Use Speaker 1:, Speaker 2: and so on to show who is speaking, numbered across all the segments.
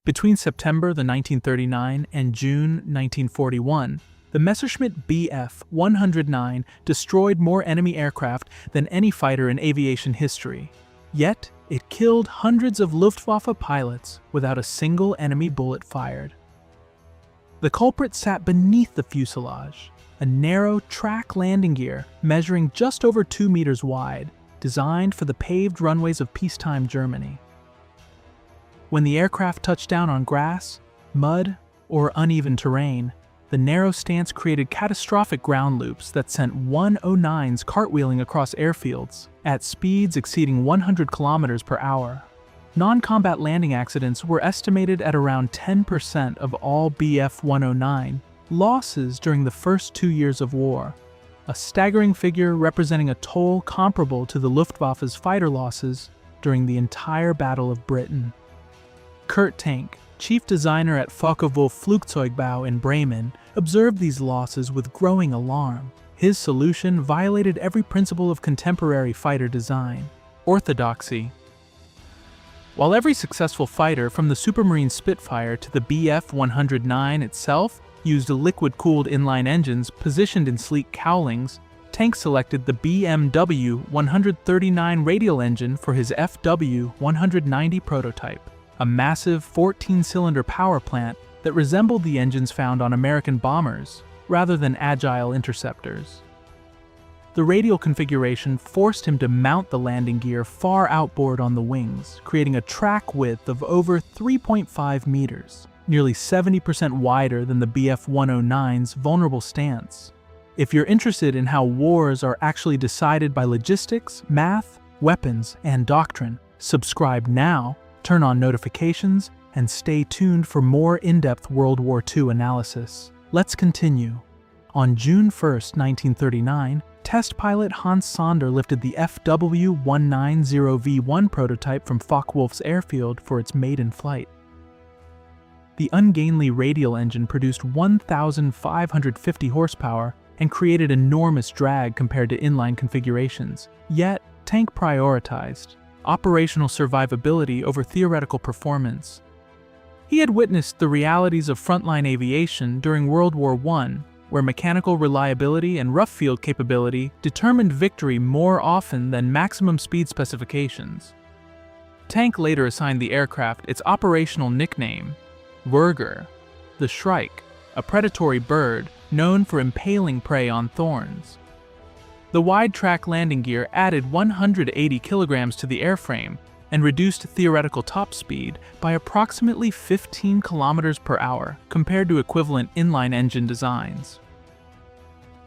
Speaker 1: Between September 1939 and June 1941, the Messerschmitt Bf 109 destroyed more enemy aircraft than any fighter in aviation history. Yet, it killed hundreds of Luftwaffe pilots without a single enemy bullet fired. The culprit sat beneath the fuselage, a narrow track landing gear measuring just over 2 meters wide, designed for the paved runways of peacetime Germany. When the aircraft touched down on grass, mud, or uneven terrain, the narrow stance created catastrophic ground loops that sent 109s cartwheeling across airfields at speeds exceeding 100 kilometers per hour. Non-combat landing accidents were estimated at around 10% of all Bf 109 losses during the first 2 years of war, a staggering figure representing a toll comparable to the Luftwaffe's fighter losses during the entire Battle of Britain. Kurt Tank, chief designer at Focke-Wulf Flugzeugbau in Bremen, observed these losses with growing alarm. His solution violated every principle of contemporary fighter design: orthodoxy. While every successful fighter from the Supermarine Spitfire to the Bf 109 itself used liquid-cooled inline engines positioned in sleek cowlings, Tank selected the BMW 139 radial engine for his FW 190 prototype, a massive 14-cylinder power plant that resembled the engines found on American bombers, rather than agile interceptors. The radial configuration forced him to mount the landing gear far outboard on the wings, creating a track width of over 3.5 meters, nearly 70% wider than the Bf 109's vulnerable stance. If you're interested in how wars are actually decided by logistics, math, weapons, and doctrine, subscribe now, turn on notifications, and stay tuned for more in-depth World War II analysis. Let's continue. On June 1, 1939, test pilot Hans Sonder lifted the FW 190V1 prototype from Focke-Wulf's airfield for its maiden flight. The ungainly radial engine produced 1,550 horsepower and created enormous drag compared to inline configurations. Yet, Tank prioritized operational survivability over theoretical performance. He had witnessed the realities of frontline aviation during World War I, where mechanical reliability and rough field capability determined victory more often than maximum speed specifications. Tank later assigned the aircraft its operational nickname, Würger, the Shrike, a predatory bird known for impaling prey on thorns. The wide-track landing gear added 180 kilograms to the airframe and reduced theoretical top speed by approximately 15 kilometers per hour compared to equivalent inline engine designs.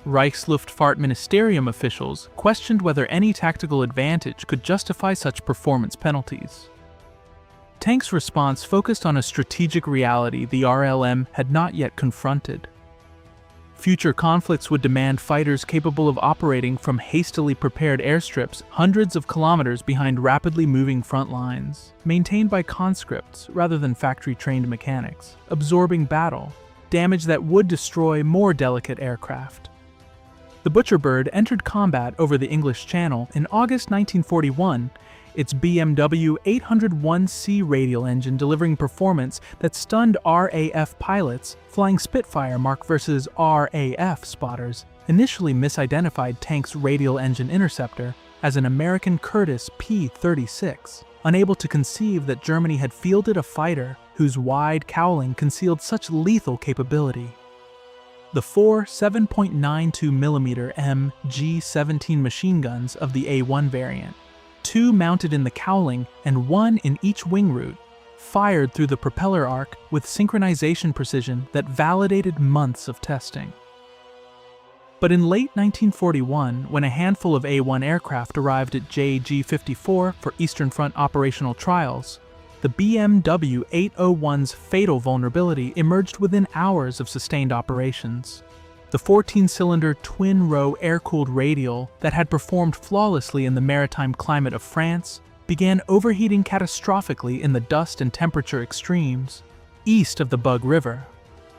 Speaker 1: Reichsluftfahrtministerium officials questioned whether any tactical advantage could justify such performance penalties. Tank's response focused on a strategic reality the RLM had not yet confronted. Future conflicts would demand fighters capable of operating from hastily prepared airstrips hundreds of kilometers behind rapidly moving front lines, maintained by conscripts rather than factory-trained mechanics, absorbing battle, damage that would destroy more delicate aircraft. The Butcherbird entered combat over the English Channel in August 1941, its BMW 801C radial engine delivering performance that stunned RAF pilots flying Spitfire Mark vs. RAF spotters, initially misidentified Tank's radial engine interceptor as an American Curtiss P-36, unable to conceive that Germany had fielded a fighter whose wide cowling concealed such lethal capability. The four 7.92mm MG-17 machine guns of the A1 variant, two mounted in the cowling and one in each wing root, fired through the propeller arc with synchronization precision that validated months of testing. But in late 1941, when a handful of A1 aircraft arrived at JG-54 for Eastern Front operational trials, the BMW 801's fatal vulnerability emerged within hours of sustained operations. The 14-cylinder twin-row air-cooled radial that had performed flawlessly in the maritime climate of France began overheating catastrophically in the dust and temperature extremes east of the Bug River.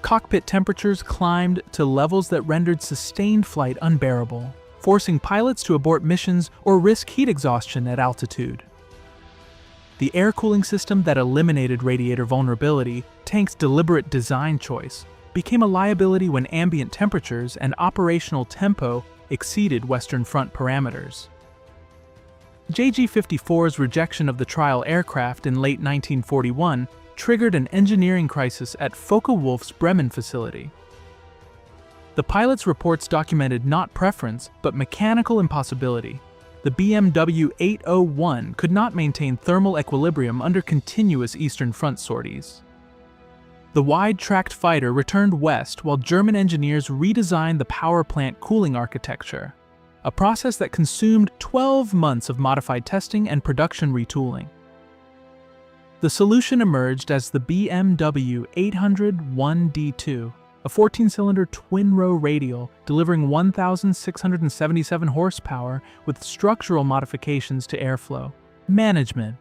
Speaker 1: Cockpit temperatures climbed to levels that rendered sustained flight unbearable, forcing pilots to abort missions or risk heat exhaustion at altitude. The air cooling system that eliminated radiator vulnerability, tank's deliberate design choice, became a liability when ambient temperatures and operational tempo exceeded Western Front parameters. JG-54's rejection of the trial aircraft in late 1941 triggered an engineering crisis at Focke-Wulf's Bremen facility. The pilot's reports documented not preference, but mechanical impossibility. The BMW 801 could not maintain thermal equilibrium under continuous Eastern Front sorties. The wide-tracked fighter returned west while German engineers redesigned the power plant cooling architecture, a process that consumed 12 months of modified testing and production retooling. The solution emerged as the BMW 801D2, a 14-cylinder twin-row radial delivering 1,677 horsepower with structural modifications to airflow. Management.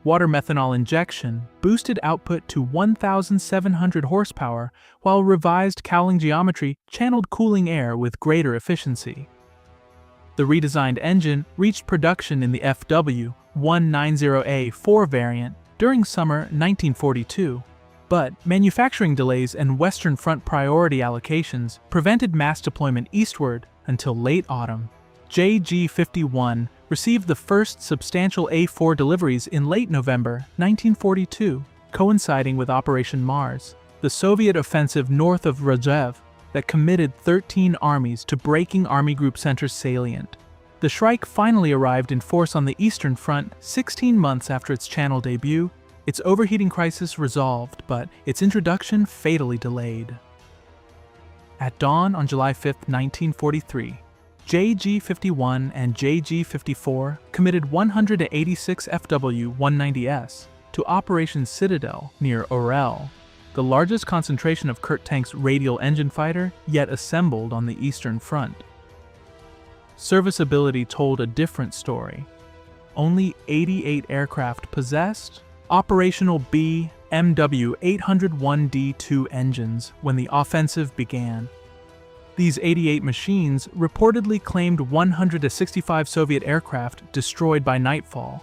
Speaker 1: Water methanol injection boosted output to 1,700 horsepower, while revised cowling geometry channeled cooling air with greater efficiency. The redesigned engine reached production in the FW190A4 variant during summer 1942, but manufacturing delays and Western Front priority allocations prevented mass deployment eastward until late autumn. JG-51 received the first substantial A4 deliveries in late November 1942, coinciding with Operation Mars, the Soviet offensive north of Rostov that committed 13 armies to breaking Army Group Center's salient. The Shrike finally arrived in force on the Eastern Front 16 months after its Channel debut, its overheating crisis resolved, but its introduction fatally delayed. At dawn on July 5, 1943, JG-51 and JG-54 committed 186 FW-190s to Operation Citadel near Orel, the largest concentration of Kurt Tank's radial engine fighter yet assembled on the Eastern Front. Serviceability told a different story. Only 88 aircraft possessed operational BMW 801D2 engines when the offensive began. These 88 machines reportedly claimed 165 Soviet aircraft destroyed by nightfall,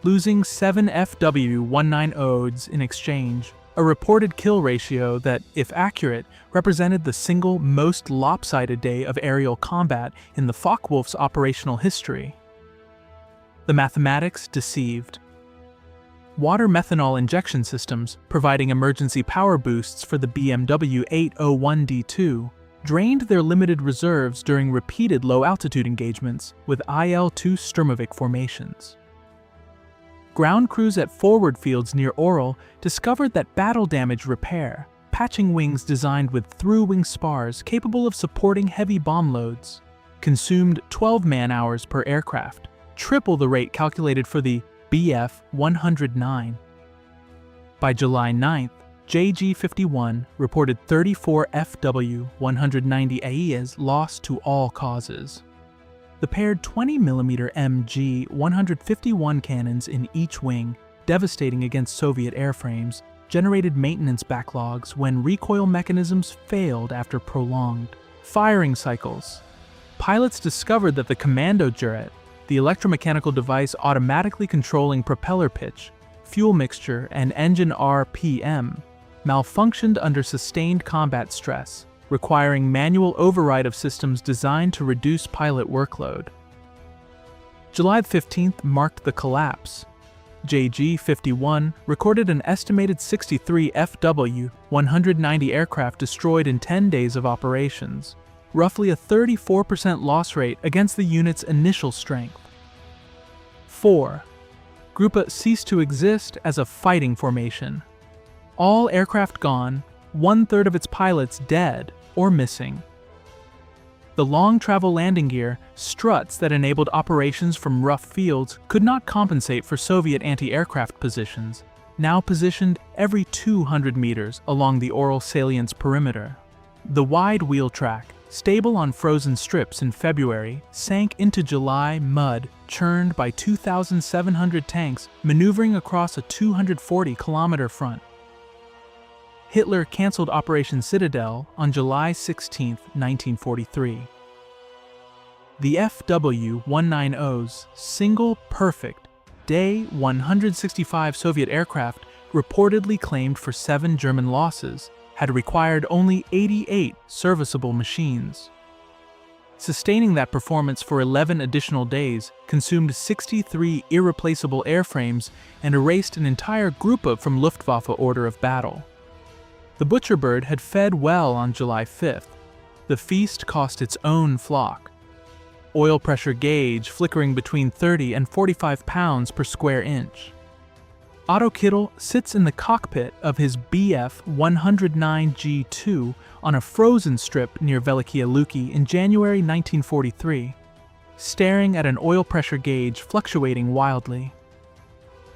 Speaker 1: losing 7 FW-190s in exchange, a reported kill ratio that, if accurate, represented the single most lopsided day of aerial combat in the Focke-Wulf's operational history. The mathematics deceived. Water methanol injection systems, providing emergency power boosts for the BMW 801D2, drained their limited reserves during repeated low-altitude engagements with IL-2 Sturmovik formations. Ground crews at forward fields near Orel discovered that battle-damage repair, patching wings designed with through-wing spars capable of supporting heavy bomb loads, consumed 12 man-hours per aircraft, triple the rate calculated for the Bf-109. By July 9th, JG-51 reported 34 FW-190 lost to all causes. The paired 20mm MG-151 cannons in each wing, devastating against Soviet airframes, generated maintenance backlogs when recoil mechanisms failed after prolonged firing cycles. Pilots discovered that the commando turret, the electromechanical device automatically controlling propeller pitch, fuel mixture, and engine RPM, malfunctioned under sustained combat stress, requiring manual override of systems designed to reduce pilot workload. July 15th marked the collapse. JG-51 recorded an estimated 63 FW-190 aircraft destroyed in 10 days of operations, roughly a 34% loss rate against the unit's initial strength. 4. Gruppe ceased to exist as a fighting formation. All aircraft gone, 1/3 of its pilots dead or missing. The long-travel landing gear, struts that enabled operations from rough fields, could not compensate for Soviet anti-aircraft positions, now positioned every 200 meters along the Orel salient's perimeter. The wide wheel track, stable on frozen strips in February, sank into July mud churned by 2,700 tanks maneuvering across a 240-kilometer front. Hitler canceled Operation Citadel on July 16, 1943. The FW-190's single perfect day, 165 Soviet aircraft, reportedly claimed for 7 German losses, had required only 88 serviceable machines. Sustaining that performance for 11 additional days consumed 63 irreplaceable airframes and erased an entire group from Luftwaffe order of battle. The Butcherbird had fed well on July 5th. The feast cost its own flock. Oil pressure gauge flickering between 30 and 45 pounds per square inch. Otto Kittel sits in the cockpit of his Bf 109G2 on a frozen strip near Velikia Luki in January 1943, staring at an oil pressure gauge fluctuating wildly.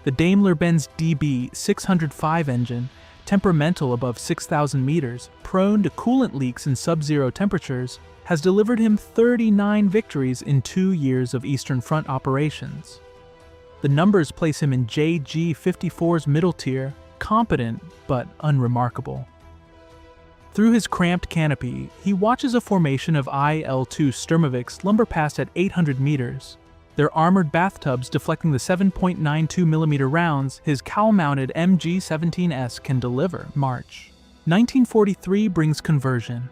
Speaker 1: The Daimler-Benz DB 605 engine, temperamental above 6,000 meters, prone to coolant leaks in sub-zero temperatures, has delivered him 39 victories in 2 years of Eastern Front operations. The numbers place him in JG-54's middle tier, competent but unremarkable. Through his cramped canopy, he watches a formation of IL-2 Sturmovix lumber past at 800 meters, their armored bathtubs deflecting the 7.92mm rounds his cowl-mounted MG-17S can deliver. March 1943 brings conversion.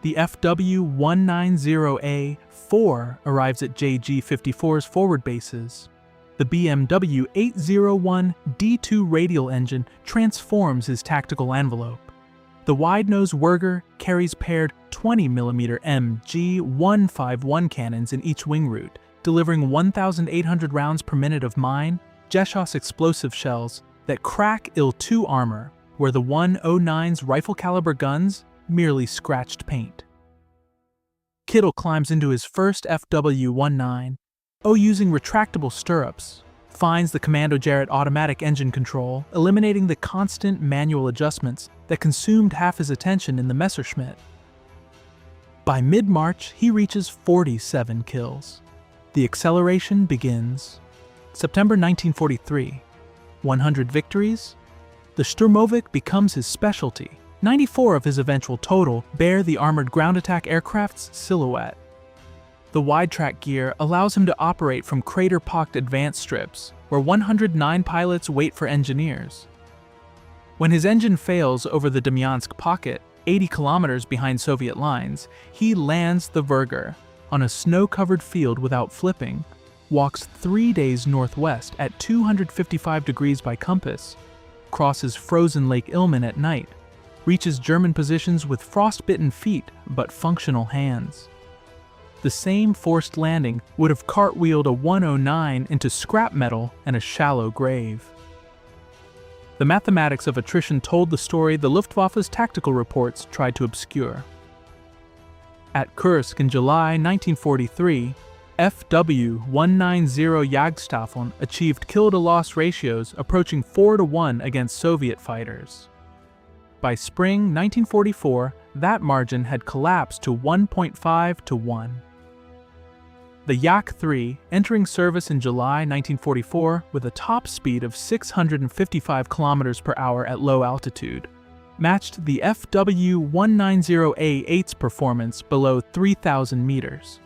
Speaker 1: The FW-190A-4 arrives at JG-54's forward bases. The BMW 801 D2 radial engine transforms his tactical envelope. The wide-nose Werger carries paired 20mm MG-151 cannons in each wing root, delivering 1,800 rounds per minute of mine, Geschoss explosive shells that crack Il-2 armor, where the 109's rifle-caliber guns merely scratched paint. Kittel climbs into his first FW-19, using retractable stirrups, finds the Commando Jarrett automatic engine control, eliminating the constant manual adjustments that consumed half his attention in the Messerschmitt. By mid-March, he reaches 47 kills. The acceleration begins. September 1943. 100 victories? The Sturmovik becomes his specialty. 94 of his eventual total bear the armored ground attack aircraft's silhouette. The wide-track gear allows him to operate from crater-pocked advance strips, where 109 pilots wait for engineers. When his engine fails over the Demyansk pocket, 80 kilometers behind Soviet lines, he lands the Werger on a snow-covered field without flipping, walks 3 days northwest at 255 degrees by compass, crosses frozen Lake Ilmen at night, reaches German positions with frostbitten feet but functional hands. The same forced landing would have cartwheeled a 109 into scrap metal and a shallow grave. The Mathematics of Attrition told the story the Luftwaffe's tactical reports tried to obscure. At Kursk in July 1943, FW-190 Jagdstaffeln achieved kill-to-loss ratios approaching 4-to-1 against Soviet fighters. By spring 1944, that margin had collapsed to 1.5-to-1. The Yak-3, entering service in July 1944 with a top speed of 655 km per hour at low altitude, matched the FW-190A-8's performance below 3,000 meters.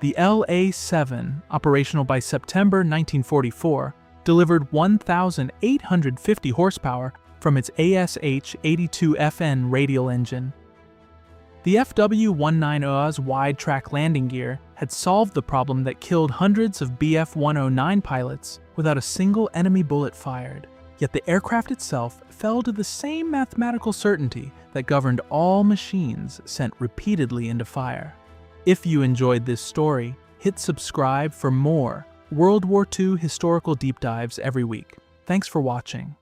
Speaker 1: The LA-7, operational by September 1944, delivered 1,850 horsepower from its ASH-82FN radial engine. The FW-190A's wide-track landing gear had solved the problem that killed hundreds of Bf-109 pilots without a single enemy bullet fired, yet the aircraft itself fell to the same mathematical certainty that governed all machines sent repeatedly into fire. If you enjoyed this story, hit subscribe for more World War II historical deep dives every week. Thanks for watching.